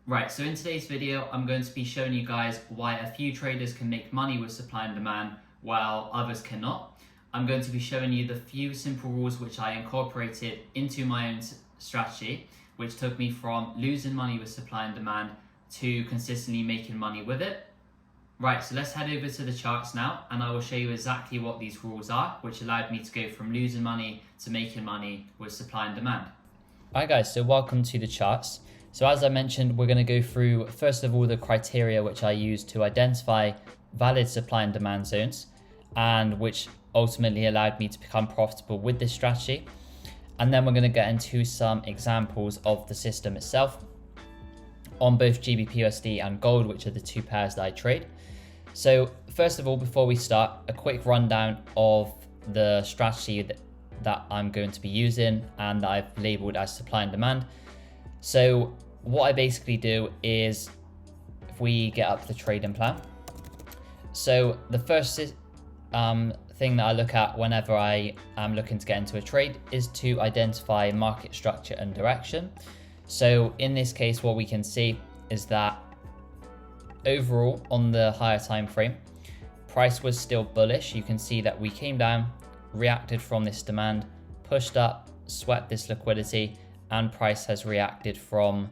Right, so in today's video, I'm going to be showing you guys why a few traders can make money with supply and demand while others cannot. I'm going to be showing you the few simple rules which I incorporated into my own strategy, which took me from losing money with supply and demand to consistently making money with it. Right, so let's head over to the charts now, and I will show you exactly what these rules are, which allowed me to go from losing money to making money with supply and demand. Alright guys, so welcome to the charts. So as I mentioned, we're going to go through, first of all, the criteria which I use to identify valid supply and demand zones, and which ultimately allowed me to become profitable with this strategy. And then we're going to get into some examples of the system itself on both GBPUSD and gold, which are the two pairs that I trade. So first of all, before we start, a quick rundown of the strategy that I'm going to be using and that I've labeled as supply and demand. So what I basically do is, if we get up the trading plan. So the first thing that I look at whenever I am looking to get into a trade is to identify market structure and direction. So in this case, what we can see is that overall on the higher time frame, price was still bullish. You can see that we came down, reacted from this demand, pushed up, swept this liquidity, and price has reacted from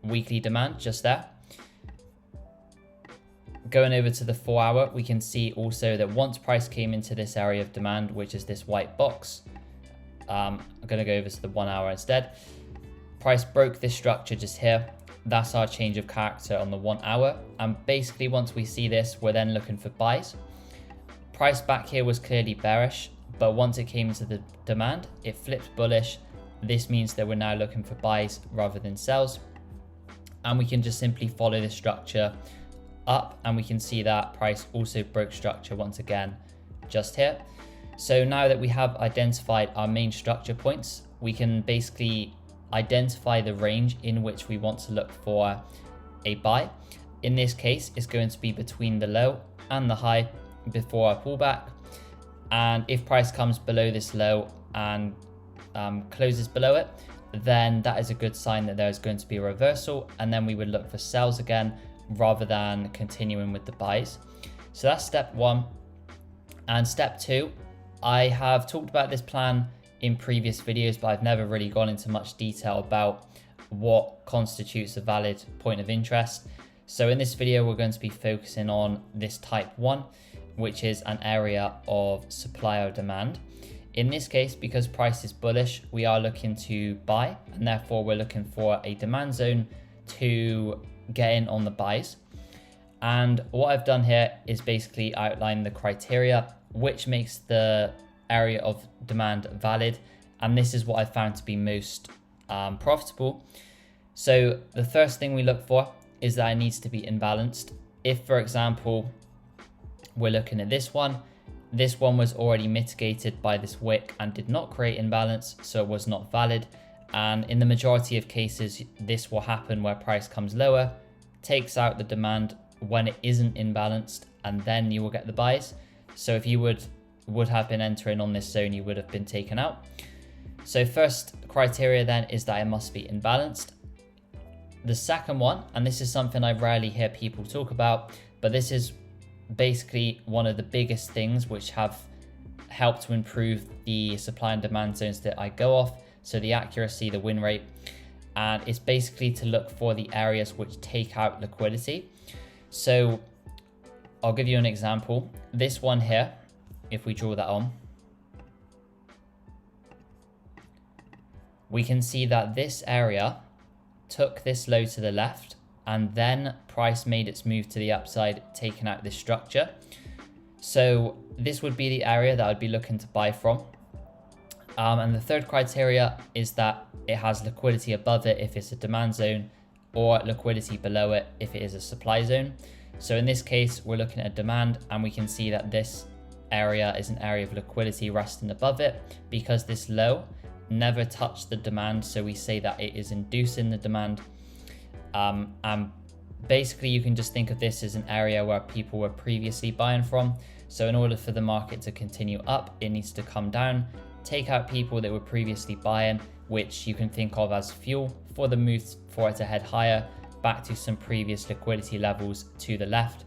weekly demand just there. Going over to the 4 hour, we can see also that once price came into this area of demand, which is this white box, I'm going to go over to the 1 hour instead. Price broke this structure just here. That's our change of character on the 1 hour. And basically once we see this, we're then looking for buys. Price back here was clearly bearish, but once it came into the demand, it flipped bullish. This means that we're now looking for buys rather than sells. And we can just simply follow this structure up, and we can see that price also broke structure once again just here. So now that we have identified our main structure points, we can basically identify the range in which we want to look for a buy. In this case, it's going to be between the low and the high before our pullback. And if price comes below this low and closes below it, then that is a good sign that there's going to be a reversal, and then we would look for sells again rather than continuing with the buys. So that's step one. And step two, I have talked about this plan in previous videos, but I've never really gone into much detail about what constitutes a valid point of interest. So in this video, we're going to be focusing on this type 1, which is an area of supply or demand. In this case, because price is bullish, we are looking to buy, and therefore we're looking for a demand zone to get in on the buys. And what I've done here is basically outline the criteria which makes the area of demand valid, and this is what I found to be most profitable. So the first thing we look for is that it needs to be imbalanced. If, for example, we're looking at this one was already mitigated by this wick and did not create imbalance, so it was not valid. And in the majority of cases, this will happen where price comes lower, takes out the demand when it isn't imbalanced, and then you will get the buys. So if you would have been entering on this zone, you would have been taken out. So first criteria then is that it must be imbalanced. The second one, and this is something I rarely hear people talk about, but this is basically one of the biggest things which have helped to improve the supply and demand zones that I go off. So the accuracy, the win rate, and it's basically to look for the areas which take out liquidity. So I'll give you an example. This one here, if we draw that on, we can see that this area took this low to the left, and then price made its move to the upside, taking out this structure. So this would be the area that I'd be looking to buy from. And the third criteria is that it has liquidity above it if it's a demand zone, or liquidity below it if it is a supply zone. So in this case, we're looking at demand, and we can see that this area is an area of liquidity resting above it because this low never touched the demand. So we say that it is inducing the demand. And basically you can just think of this as an area where people were previously buying from. So in order for the market to continue up, it needs to come down, take out people that were previously buying, which you can think of as fuel for the move for it to head higher back to some previous liquidity levels to the left.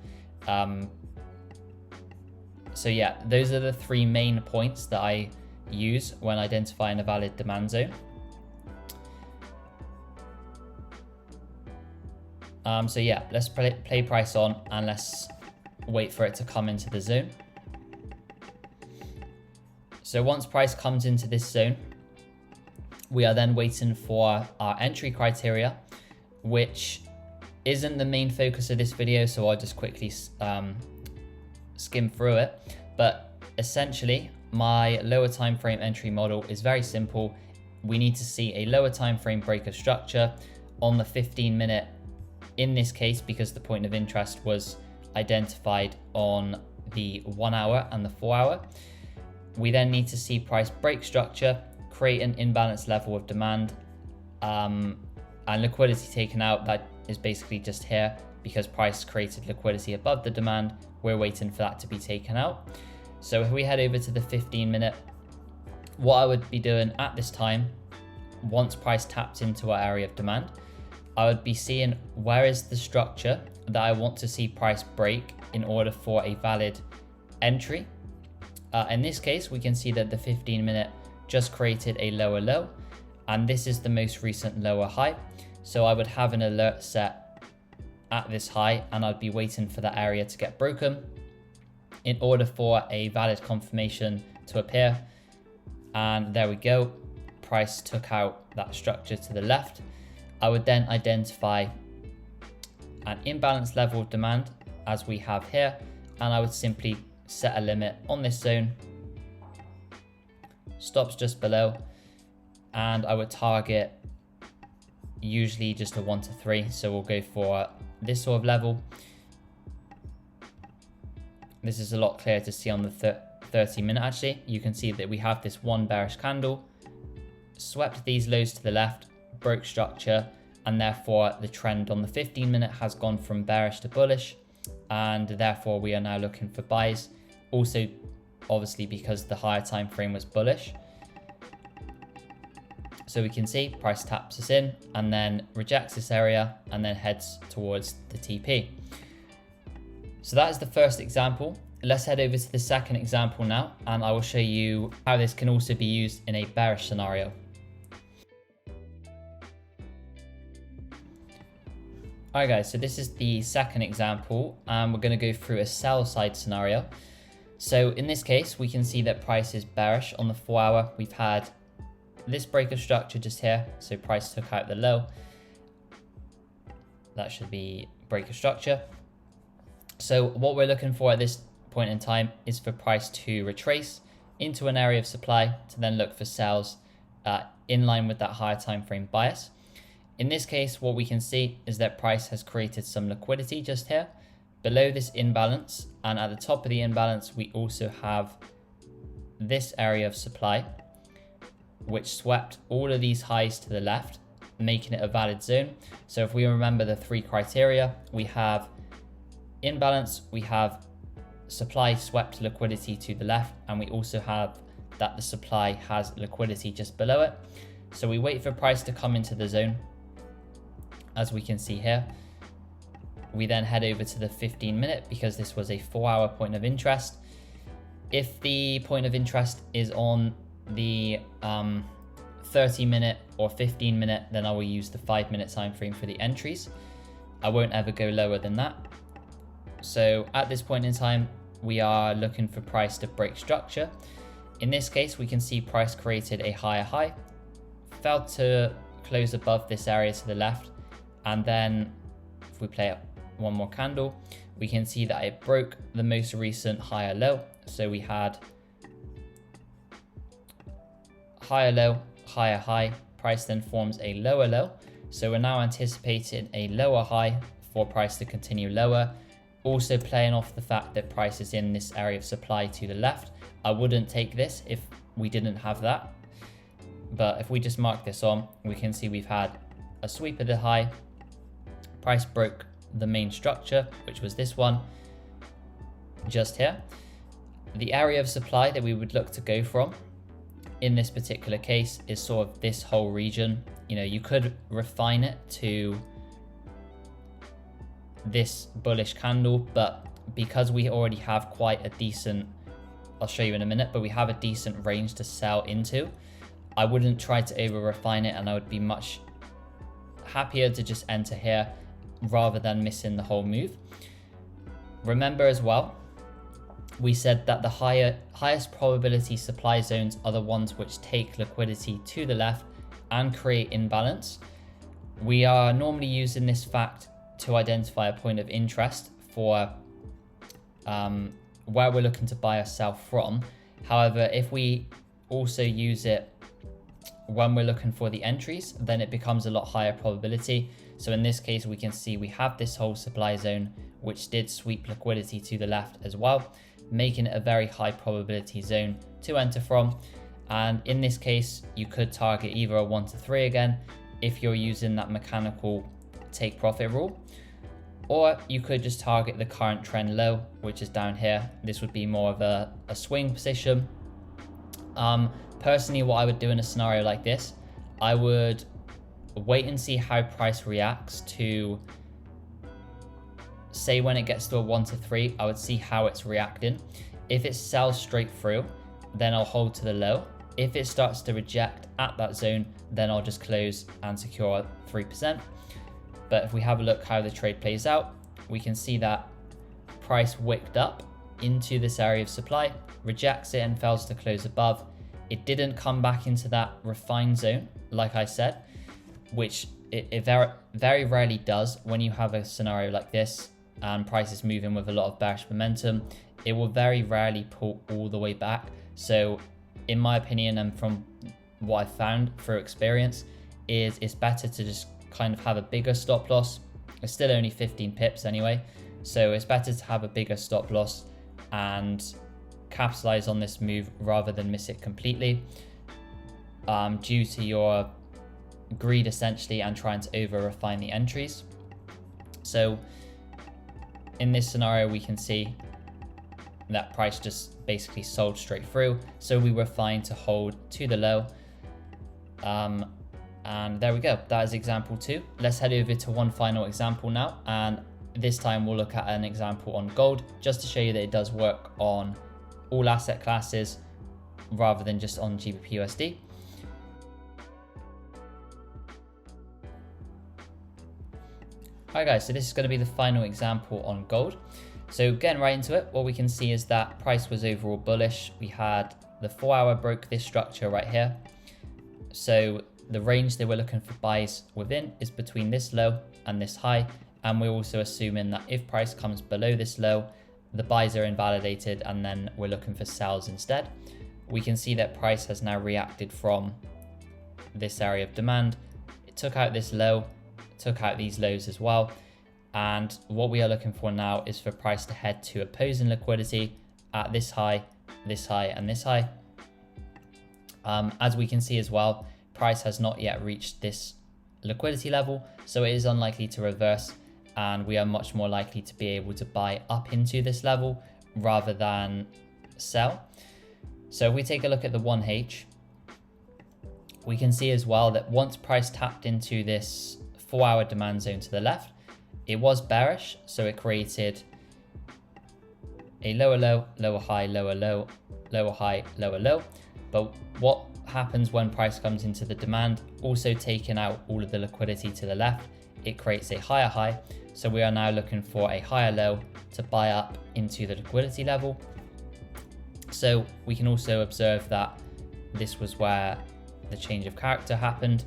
So yeah, those are the three main points that I use when identifying a valid demand zone. So yeah, let's play price on and let's wait for it to come into the zone. So once price comes into this zone, we are then waiting for our entry criteria, which isn't the main focus of this video, so I'll just quickly skim through it. But essentially, my lower time frame entry model is very simple. We need to see a lower time frame break of structure on the 15-minute. In this case, because the point of interest was identified on the 1 hour and the 4 hour, we then need to see price break structure, create an imbalance level of demand, and liquidity taken out. That is basically just here because price created liquidity above the demand. We're waiting for that to be taken out. So if we head over to the 15-minute, what I would be doing at this time, once price taps into our area of demand, I would be seeing where is the structure that I want to see price break in order for a valid entry. In this case, we can see that the 15-minute just created a lower low, and this is the most recent lower high. So I would have an alert set at this high, and I'd be waiting for that area to get broken in order for a valid confirmation to appear. And there we go. Price took out that structure to the left. I would then identify an imbalance level of demand as we have here, and I would simply set a limit on this zone, stops just below, and I would target usually just a 1 to 3. So we'll go for this sort of level. This is a lot clearer to see on the 30-minute actually. You can see that we have this one bearish candle, swept these lows to the left, broke structure, and therefore the trend on the 15-minute has gone from bearish to bullish, and therefore we are now looking for buys. Also, obviously, because the higher time frame was bullish. So we can see price taps us in and then rejects this area and then heads towards the TP. So that is the first example. Let's head over to the second example now, and I will show you how this can also be used in a bearish scenario. Alright guys, so this is the second example, and we're going to go through a sell side scenario. So in this case, we can see that price is bearish on the 4 hour. We've had this break of structure just here, so price took out the low. That should be break of structure. So what we're looking for at this point in time is for price to retrace into an area of supply to then look for sells in line with that higher time frame bias. In this case, what we can see is that price has created some liquidity just here below this imbalance, and at the top of the imbalance we also have this area of supply which swept all of these highs to the left, making it a valid zone. So if we remember the three criteria, we have imbalance, we have supply swept liquidity to the left, and we also have that the supply has liquidity just below it. So we wait for price to come into the zone, as we can see here. We then head over to the 15-minute because this was a 4-hour point of interest. If the point of interest is on the 30-minute or 15-minute, then I will use the 5-minute time frame for the entries. I won't ever go lower than that. So at this point in time, we are looking for price to break structure. In this case, we can see price created a higher high, fell to close above this area to the left, and then if we play up one more candle, we can see that it broke the most recent higher low. So we had higher low, higher high, price then forms a lower low. So we're now anticipating a lower high for price to continue lower. Also playing off the fact that price is in this area of supply to the left. I wouldn't take this if we didn't have that. But if we just mark this on, we can see we've had a sweep of the high. Price broke the main structure, which was this one just here. The area of supply that we would look to go from in this particular case is sort of this whole region. You know, you could refine it to this bullish candle, but because we already have quite a decent, I'll show you in a minute, but we have a decent range to sell into, I wouldn't try to over refine it, and I would be much happier to just enter here rather than missing the whole move. Remember as well, we said that the highest probability supply zones are the ones which take liquidity to the left and create imbalance. We are normally using this fact to identify a point of interest for where we're looking to buy or sell from. However, if we also use it when we're looking for the entries, then it becomes a lot higher probability. So in this case, we can see we have this whole supply zone, which did sweep liquidity to the left as well, making it a very high probability zone to enter from. And in this case, you could target either a 1 to 3 again, if you're using that mechanical take profit rule, or you could just target the current trend low, which is down here. This would be more of a swing position. Personally, what I would do in a scenario like this, I would wait and see how price reacts to, say when it gets to a 1 to 3, I would see how it's reacting. If it sells straight through, then I'll hold to the low. If it starts to reject at that zone, then I'll just close and secure 3%. But if we have a look how the trade plays out, we can see that price wicked up into this area of supply, rejects it and fails to close above. It didn't come back into that refined zone, like I said, which it very rarely does when you have a scenario like this and price is moving with a lot of bearish momentum. It will very rarely pull all the way back. So in my opinion, and from what I found through experience, is it's better to just kind of have a bigger stop loss. It's still only 15 pips anyway, so it's better to have a bigger stop loss and capitalize on this move rather than miss it completely, due to your greed essentially and trying to over refine the entries. So in this scenario, we can see that price just basically sold straight through, so we were fine to hold to the low. And there we go, that is example 2. Let's head over to one final example now, and this time we'll look at an example on gold, just to show you that it does work on all asset classes rather than just on GBP/USD. Alright guys, so this is going to be the final example on gold. So getting right into it, what we can see is that price was overall bullish. We had the 4 hour broke this structure right here. So the range that we're looking for buys within is between this low and this high. And we're also assuming that if price comes below this low, the buys are invalidated and then we're looking for sells instead. We can see that price has now reacted from this area of demand. It took out this low, took out these lows as well. And what we are looking for now is for price to head to opposing liquidity at this high, and this high. As we can see as well, price has not yet reached this liquidity level, so it is unlikely to reverse, and we are much more likely to be able to buy up into this level rather than sell. So if we take a look at the 1H, we can see as well that once price tapped into this 4 hour demand zone to the left, it was bearish, so it created a lower low, lower high, lower low, lower high, lower low. But what happens when price comes into the demand, also taking out all of the liquidity to the left, it creates a higher high. So we are now looking for a higher low to buy up into the liquidity level. So we can also observe that this was where the change of character happened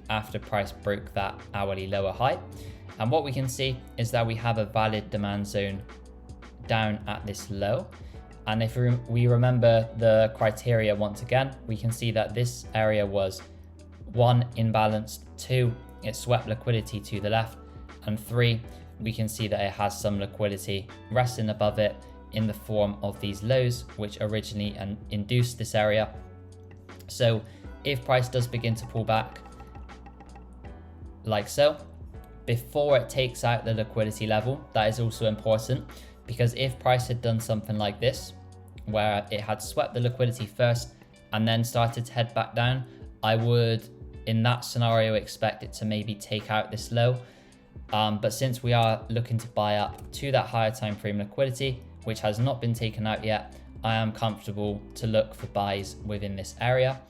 after price broke that hourly lower high. And what we can see is that we have a valid demand zone down at this low. And if we remember the criteria once again, we can see that this area was 1, imbalanced, 2, it swept liquidity to the left, and 3, we can see that it has some liquidity resting above it in the form of these lows, which originally induced this area. So if price does begin to pull back like so, before it takes out the liquidity level, that is also important, because if price had done something like this, where it had swept the liquidity first and then started to head back down, I would, in that scenario, expect it to maybe take out this low. But since we are looking to buy up to that higher time frame liquidity, which has not been taken out yet, I am comfortable to look for buys within this area.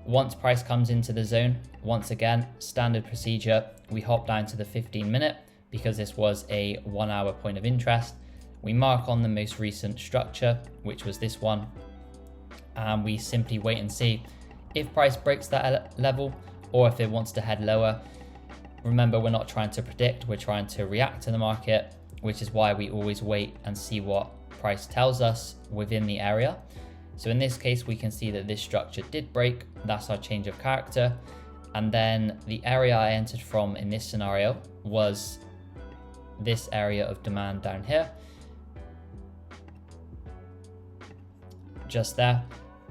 Once price comes into the zone, once again, standard procedure, we hop down to the 15-minute because this was a 1 hour point of interest. We mark on the most recent structure, which was this one, and we simply wait and see if price breaks that level or if it wants to head lower. Remember, we're not trying to predict, we're trying to react to the market, which is why we always wait and see what price tells us within the area. So in this case, we can see that this structure did break. That's our change of character. And then the area I entered from in this scenario was this area of demand down here. Just there.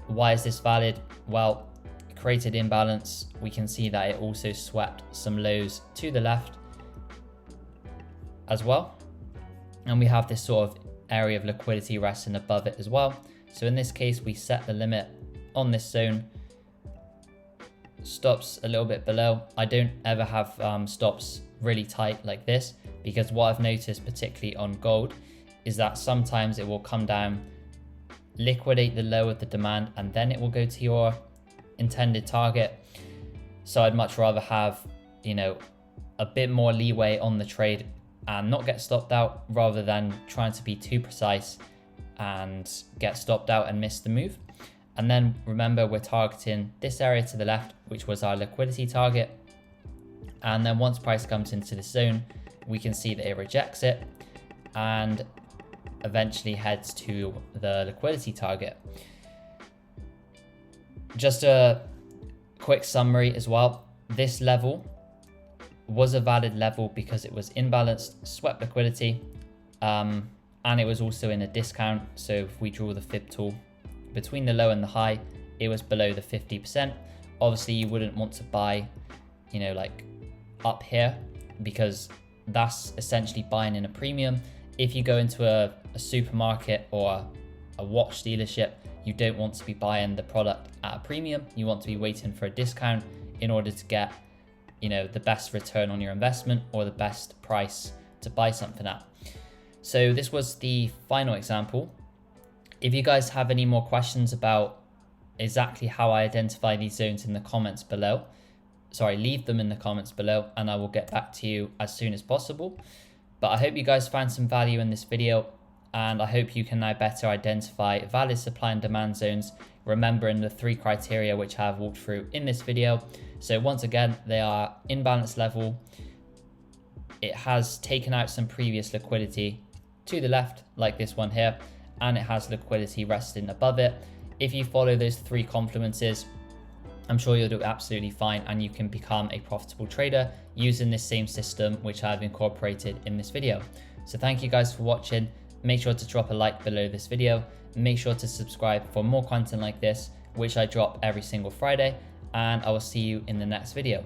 Why is this valid? Well, created imbalance. We can see that it also swept some lows to the left as well. And we have this sort of area of liquidity resting above it as well. So in this case, we set the limit on this zone. Stops a little bit below. I don't ever have stops really tight like this, because what I've noticed, particularly on gold, is that sometimes it will come down, liquidate the low of the demand, and then it will go to your intended target. So I'd much rather have, a bit more leeway on the trade and not get stopped out, rather than trying to be too precise and get stopped out and miss the move. And then remember, we're targeting this area to the left, which was our liquidity target. And then once price comes into this zone, we can see that it rejects it and eventually heads to the liquidity target. Just a quick summary as well. This level was a valid level because it was imbalanced, swept liquidity, and it was also in a discount. So if we draw the fib tool between the low and the high, it was below the 50%. Obviously, you wouldn't want to buy, like up here, because that's essentially buying in a premium. If you go into a supermarket or a watch dealership, you don't want to be buying the product at a premium. You want to be waiting for a discount in order to get, the best return on your investment or the best price to buy something at. So this was the final example. If you guys have any more questions about exactly how I identify these zones in the comments below, leave them in the comments below and I will get back to you as soon as possible. But I hope you guys found some value in this video, and I hope you can now better identify valid supply and demand zones, remembering the 3 criteria which I have walked through in this video. So once again, they are imbalance level, it has taken out some previous liquidity to the left, like this one here, and it has liquidity resting above it. If you follow those 3 complemences, I'm sure you'll do absolutely fine, and you can become a profitable trader using this same system which I've incorporated in this video. So thank you guys for watching. Make sure to drop a like below this video. Make sure to subscribe for more content like this, which I drop every single Friday, and I will see you in the next video.